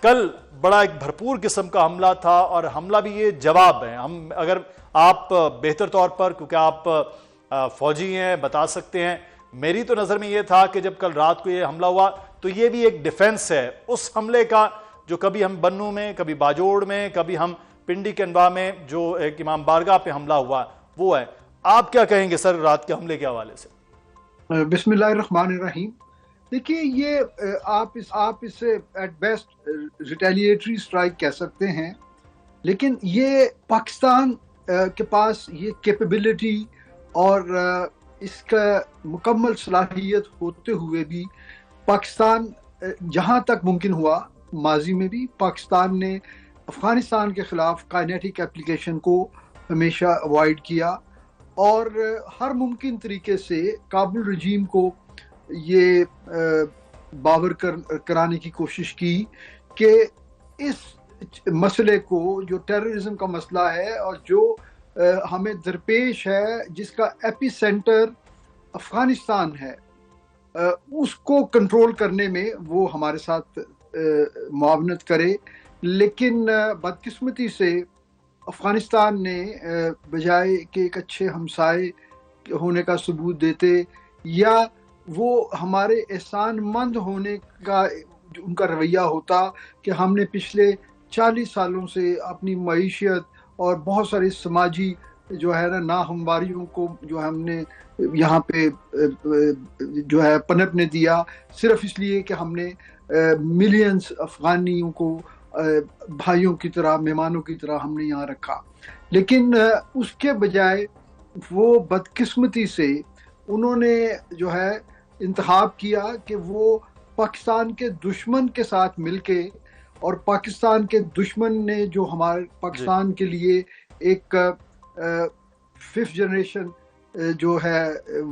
کل بڑا ایک بھرپور قسم کا حملہ تھا، اور حملہ بھی یہ جواب ہے. ہم اگر آپ بہتر طور پر، کیونکہ آپ فوجی ہیں، بتا سکتے ہیں، میری تو نظر میں یہ تھا کہ جب کل رات کو یہ حملہ ہوا تو یہ بھی ایک ڈیفنس ہے اس حملے کا جو کبھی ہم بنوں میں، کبھی باجوڑ میں، کبھی ہم پنڈی کے انواع میں جو ایک امام بارگاہ پہ حملہ ہوا وہ ہے. آپ کیا کہیں گے سر رات کے حملے کے حوالے سے؟ بسم اللہ الرحمن الرحیم. دیکھیے یہ آپ اسے ایٹ بیسٹ ریٹیلیٹری اسٹرائک کہہ سکتے ہیں، لیکن یہ پاکستان کے پاس یہ کیپیبلٹی اور اس کا مکمل صلاحیت ہوتے ہوئے بھی پاکستان جہاں تک ممکن ہوا ماضی میں بھی پاکستان نے افغانستان کے خلاف کائنیٹک اپلیکیشن کو ہمیشہ اوائڈ کیا، اور ہر ممکن طریقے سے کابل رجیم کو یہ باور کرانے کی کوشش کی کہ اس مسئلے کو، جو ٹیررزم کا مسئلہ ہے اور جو ہمیں درپیش ہے، جس کا ایپی سینٹر افغانستان ہے، اس کو کنٹرول کرنے میں وہ ہمارے ساتھ معاونت کرے. لیکن بدقسمتی سے افغانستان نے بجائے کہ ایک اچھے ہمسائے ہونے کا ثبوت دیتے یا وہ ہمارے احسان مند ہونے کا ان کا رویہ ہوتا کہ ہم نے پچھلے 40 سالوں سے اپنی معیشت اور بہت ساری سماجی جو ہے نا ناہمواریوں کو جو ہم نے یہاں پہ جو ہے پنپنے دیا، صرف اس لیے کہ ہم نے ملینز افغانیوں کو بھائیوں کی طرح، مہمانوں کی طرح ہم نے یہاں رکھا. لیکن اس کے بجائے وہ بدقسمتی سے انہوں نے جو ہے انتخاب کیا کہ وہ پاکستان کے دشمن کے ساتھ مل کے، اور پاکستان کے دشمن نے جو ہمارے پاکستان کے لیے ایک 5th جنریشن جو ہے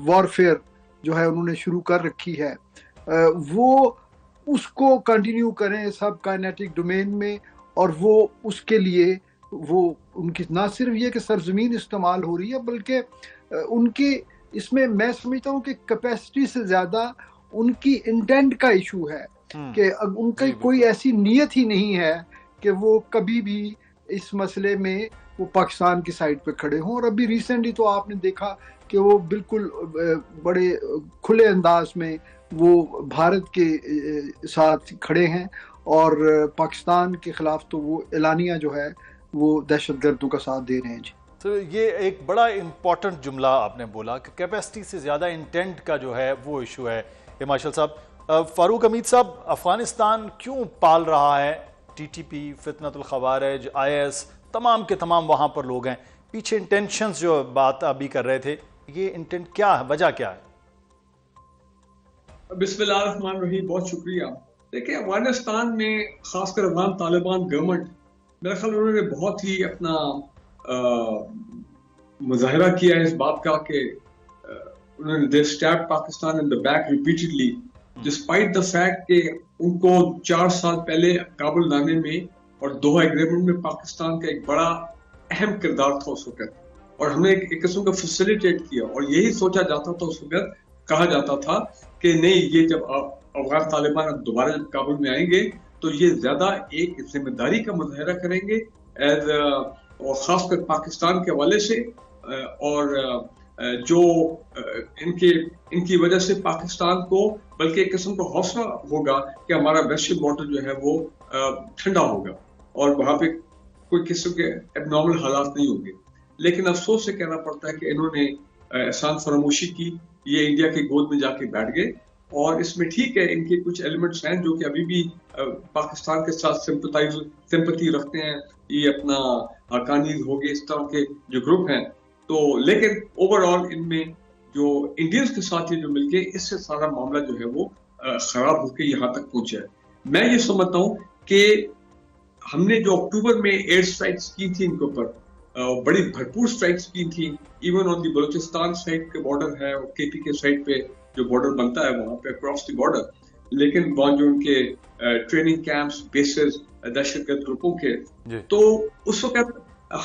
وارفیئر جو ہے انہوں نے شروع کر رکھی ہے، وہ اس کو کنٹینیو کریں سب کائنیٹک ڈومین میں. اور وہ اس کے لیے وہ ان کی نہ صرف یہ کہ سرزمین استعمال ہو رہی ہے، بلکہ ان کی اس میں میں سمجھتا ہوں کہ کیپیسٹی سے زیادہ ان کی انٹینٹ کا ایشو ہے کہ ان کی کوئی ایسی نیت ہی نہیں ہے کہ وہ کبھی بھی اس مسئلے میں وہ پاکستان کی سائڈ پہ کھڑے ہوں. اور ابھی ریسنٹلی تو آپ نے دیکھا کہ وہ بالکل بڑے کھلے انداز میں وہ بھارت کے ساتھ کھڑے ہیں، اور پاکستان کے خلاف تو وہ اعلانیہ جو ہے وہ دہشت گردوں کا ساتھ دے رہے ہیں. جی تو یہ ایک بڑا امپورٹنٹ جملہ آپ نے بولا کہ کیپیسٹی سے زیادہ انٹینٹ کا جو ہے وہ ایشو ہے. ماشال صاحب، فاروق حمید صاحب، افغانستان کیوں پال رہا ہے ٹی ٹی پی، فتنۃ الخوارج، IS، تمام کے تمام وہاں پر لوگ ہیں؟ پیچھے انٹینشنز جو بات ابھی کر رہے تھے، یہ انٹینٹ کیا ہے، وجہ کیا ہے؟ بسم اللہ الرحمن الرحیم. بہت شکریہ. دیکھیں، افغانستان میں خاص کر افغان طالبان گورنمنٹ، میرا خیال انہوں نے بہت ہی اپنا مظاہرہ کیا ہے اس بات کا کہ انہوں نے they stabbed Pakistan in the back repeatedly despite the fact کہ ان کو 4 سال پہلے کابل لانے میں اور دوحہ ایگریمنٹ میں پاکستان کا ایک بڑا اہم کردار تھا اس وقت، اور ہم نے ایک قسم کا فیسیلیٹیٹ کیا، اور یہی سوچا جاتا تھا اس وقت، کہا جاتا تھا کہ نہیں، یہ جب افغان طالبان دوبارہ جب کابل میں آئیں گے تو یہ زیادہ ایک ذمہ داری کا مظاہرہ کریں گے اور خاص کر پاکستان کے حوالے سے، اور جو ان کی وجہ سے پاکستان کو بلکہ ایک قسم کا حوصلہ ہوگا کہ ہمارا ویسٹرن بارڈر جو ہے وہ ٹھنڈا ہوگا اور وہاں پہ کوئی قسم کے اب نارمل حالات نہیں ہوں گے. لیکن افسوس سے کہنا پڑتا ہے کہ انہوں نے احسان فراموشی کی، یہ انڈیا کی گود میں جا کے بیٹھ گئے. اور اس میں ٹھیک ہے، ان کے کچھ ایلیمنٹس ہیں جو کہ ابھی بھی پاکستان کے ساتھ سمپتی رکھتے ہیں، یہ اپنا حقانی ہو گئے، اس طرح کے جو گروپ ہیں. تو لیکن اوور آل ان میں جو انڈینز کے ساتھ یہ جو مل کے اس سے سارا معاملہ جو ہے وہ خراب ہو کے یہاں تک پہنچا ہے. میں یہ سمجھتا ہوں کہ ہم نے جو اکتوبر میں ایئر سٹرائکس کی تھی ان کے اوپر، بڑی بھرپور سٹرائکس کی تھی، even on the Balochistan side کے بارڈر ہے اور KP کے سائڈ پہ جو بارڈر بنتا ہے وہاں پہ اکراس دی بارڈر، لیکن وہاں جو ان کے ٹریننگ کیمپس، بیسز دہشت گرد گروپوں کے، تو اس وقت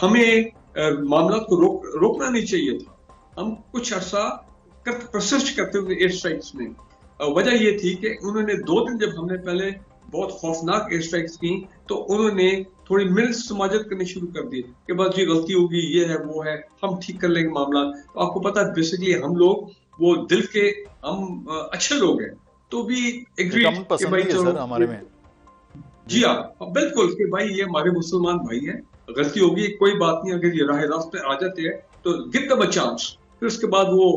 ہمیں معاملات کو روکنا نہیں چاہیے تھا. ہم کچھ عرصہ پرسسٹ کرتے ہوئے ایئر سٹرائکس میں. وجہ یہ تھی کہ انہوں نے 2 دن جب ہم نے پہلے بہت خوفناک ایئر اسٹرائکس کی تو انہوں نے تھوڑی مل سماجت کرنی شروع کر دی کہ بس جی غلطی ہوگی، یہ ہے وہ ہے، ہم ٹھیک کر لیں گے معاملات. تو آپ کو پتا ہے بیسکلی ہم لوگ وہ دل کے ہم اچھے لوگ ہیں تو بھی ایگری کہ بھائی چلو ہمارے میں. جی ہاں بالکل کہ بھائی یہ ہمارے مسلمان بھائی ہیں، غلطی ہوگی کوئی بات نہیں، اگر یہ راہ راست پہ آ جاتے ہیں تو گیو دیم اے چانس. پھر اس کے بعد وہ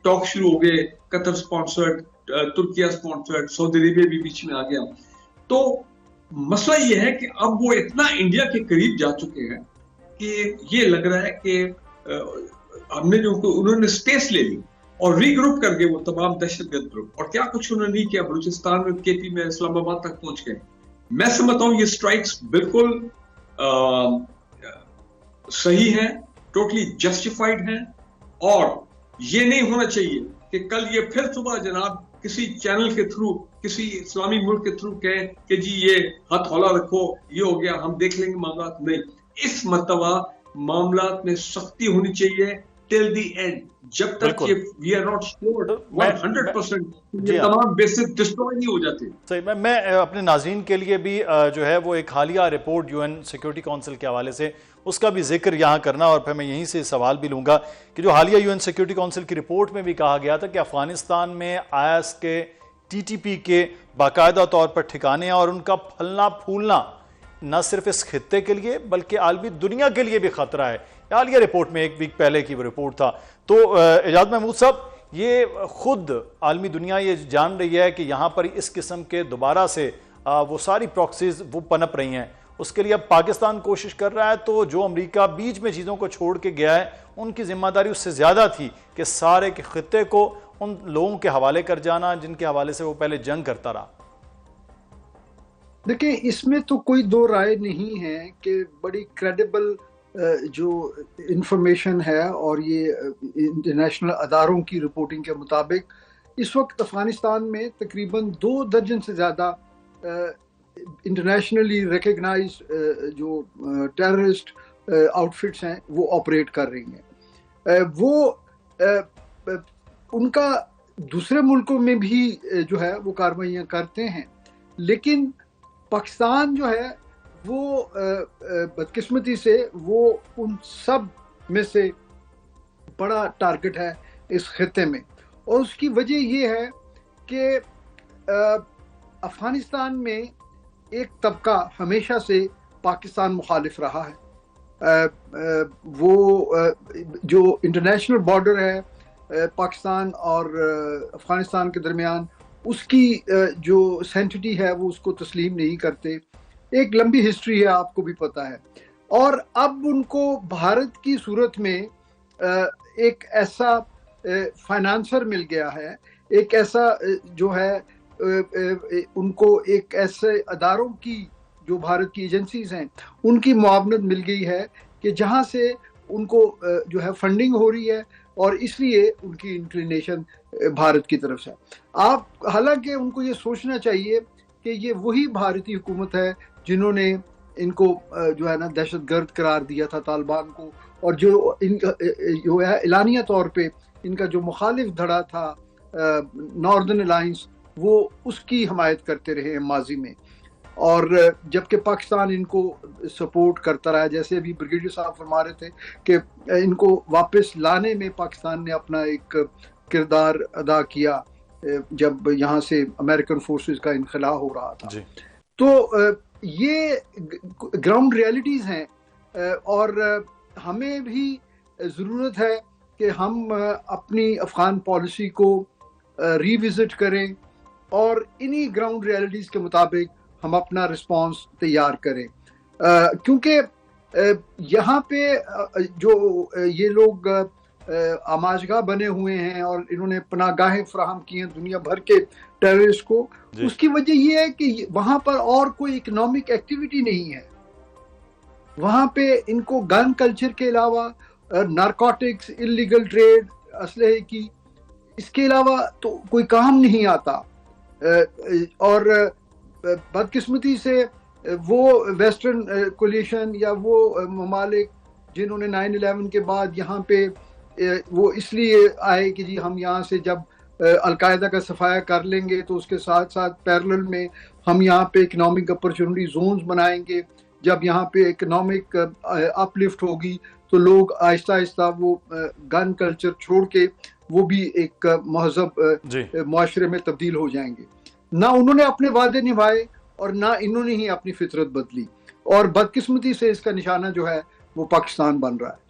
ٹاک شروع ہو گئے، قطر سپانسرڈ، ترکیہ سپانسرڈ، سعودی عربیہ بھی بیچ میں آ گیا. تو مسئلہ یہ ہے کہ اب وہ اتنا انڈیا کے قریب جا چکے ہیں کہ یہ لگ رہا ہے کہ ہم نے جو انہوں نے اسپیس لے لی اور ری گروپ کر گئے وہ تمام دہشت گرد گروپ، اور کیا کچھ انہوں نے نہیں کیا. بلوچستان میں، کے پی میں، اسلام آباد تک پہنچ گئے. میں سمجھتا ہوں یہ اسٹرائکس بالکل صحیح ہیں، ٹوٹلی جسٹیفائڈ ہیں، اور یہ نہیں ہونا چاہیے کہ کل یہ پھر صبح جناب کسی چینل کے تھرو، کسی اسلامی ملک کے تھرو کہیں کہ جی یہ ہاتھ ہولا رکھو، یہ ہو گیا، ہم دیکھ لیں گے معاملات. نہیں، اس مرتبہ معاملات میں سختی ہونی چاہیے ٹل دی اینڈ، جب تک کہ وی آر ناٹ شیور 100% یہ تمام بیسز ڈسٹروائے نہیں ہو جاتے. صحیح. میں اپنے ناظرین کے لیے بھی جو ہے وہ ایک حالیہ report U N security council کے حوالے سے اس کا بھی ذکر یہاں کرنا، اور پھر میں یہیں سے سوال بھی لوں گا کہ جو حالیہ یو این سیکیورٹی کونسل کی رپورٹ میں بھی کہا گیا تھا کہ افغانستان میں IS کے ٹی ٹی پی کے باقاعدہ طور پر ٹھکانے ہیں، اور ان کا پھلنا پھولنا نہ صرف اس خطے کے لیے بلکہ عالمی دنیا کے لیے بھی خطرہ ہے. حالیہ رپورٹ میں ایک ویک پہلے کی وہ رپورٹ تھا. تو اعجاز محمود صاحب، یہ خود عالمی دنیا یہ جان رہی ہے کہ یہاں پر اس قسم کے دوبارہ سے وہ ساری پراکسیز وہ پنپ رہی ہیں، اس کے لیے اب پاکستان کوشش کر رہا ہے. تو جو امریکہ بیچ میں چیزوں کو چھوڑ کے گیا ہے، ان کی ذمہ داری اس سے زیادہ تھی کہ سارے کے خطے کو ان لوگوں کے حوالے کر جانا جن کے حوالے سے وہ پہلے جنگ کرتا رہا. دیکھیں، اس میں تو کوئی دو رائے نہیں ہے کہ بڑی کریڈیبل جو انفارمیشن ہے، اور یہ انٹرنیشنل اداروں کی رپورٹنگ کے مطابق اس وقت افغانستان میں تقریباً 2 درجن سے زیادہ انٹرنیشنلی ریکگنائز جو ٹیررسٹ آؤٹ فٹس ہیں وہ آپریٹ کر رہی ہیں. وہ ان کا دوسرے ملکوں میں بھی جو ہے وہ کارروائیاں کرتے ہیں، لیکن پاکستان جو ہے وہ بدقسمتی سے وہ ان سب میں سے بڑا ٹارگٹ ہے اس خطے میں. اور اس کی وجہ یہ ہے کہ افغانستان میں ایک طبقہ ہمیشہ سے پاکستان مخالف رہا ہے. وہ جو انٹرنیشنل بارڈر ہے پاکستان اور افغانستان کے درمیان، اس کی جو سینٹیٹی ہے وہ اس کو تسلیم نہیں کرتے. ایک لمبی ہسٹری ہے، آپ کو بھی پتہ ہے. اور اب ان کو بھارت کی صورت میں ایک ایسا فائنانسر مل گیا ہے، ایک ایسا جو ہے ان کو ایک ایسے اداروں کی جو بھارت کی ایجنسیز ہیں ان کی معاونت مل گئی ہے کہ جہاں سے ان کو جو ہے فنڈنگ ہو رہی ہے، اور اس لیے ان کی انکلینیشن بھارت کی طرف سے. آپ حالانکہ ان کو یہ سوچنا چاہیے کہ یہ وہی بھارتی حکومت ہے جنہوں نے ان کو جو ہے نا دہشت گرد قرار دیا تھا، طالبان کو، اور جو ان جو ہے اعلانیہ طور پہ ان کا جو مخالف دھڑا تھا ناردرن الائنس، وہ اس کی حمایت کرتے رہے ماضی میں. اور جبکہ پاکستان ان کو سپورٹ کرتا رہا، جیسے ابھی بریگیڈیئر صاحب فرما رہے تھے کہ ان کو واپس لانے میں پاکستان نے اپنا ایک کردار ادا کیا جب یہاں سے امریکن فورسز کا انخلا ہو رہا تھا. تو یہ گراؤنڈ ریالٹیز ہیں، اور ہمیں بھی ضرورت ہے کہ ہم اپنی افغان پالیسی کو ری وزٹ کریں اور انہی گراؤنڈ ریالٹیز کے مطابق ہم اپنا رسپانس تیار کریں. کیونکہ یہاں پہ جو یہ لوگ آماجگاہ بنے ہوئے ہیں اور انہوں نے پناہ گاہیں فراہم کی ہیں دنیا بھر کے ٹیررسٹ کو، اس کی وجہ یہ ہے کہ وہاں پر اور کوئی اکنامک ایکٹیویٹی نہیں ہے. وہاں پہ ان کو گن کلچر کے علاوہ نارکوٹکس، انلیگل ٹریڈ اسلحے کی، اس کے علاوہ تو کوئی کام نہیں آتا. اور بدقسمتی سے وہ ویسٹرن کولیشن یا وہ ممالک جنہوں نے 9/11 کے بعد یہاں پہ وہ اس لیے آئے کہ جی ہم یہاں سے جب القاعدہ کا صفایا کر لیں گے تو اس کے ساتھ ساتھ پیرلل میں ہم یہاں پہ اکنامک اپرچونٹی زونز بنائیں گے. جب یہاں پہ اکنامک اپ لفٹ ہوگی تو لوگ آہستہ آہستہ وہ گن کلچر چھوڑ کے وہ بھی ایک مہذب معاشرے میں تبدیل ہو جائیں گے. نہ انہوں نے اپنے وعدے نبھائے اور نہ انہوں نے ہی اپنی فطرت بدلی, اور بدقسمتی سے اس کا نشانہ جو ہے وہ پاکستان بن رہا ہے.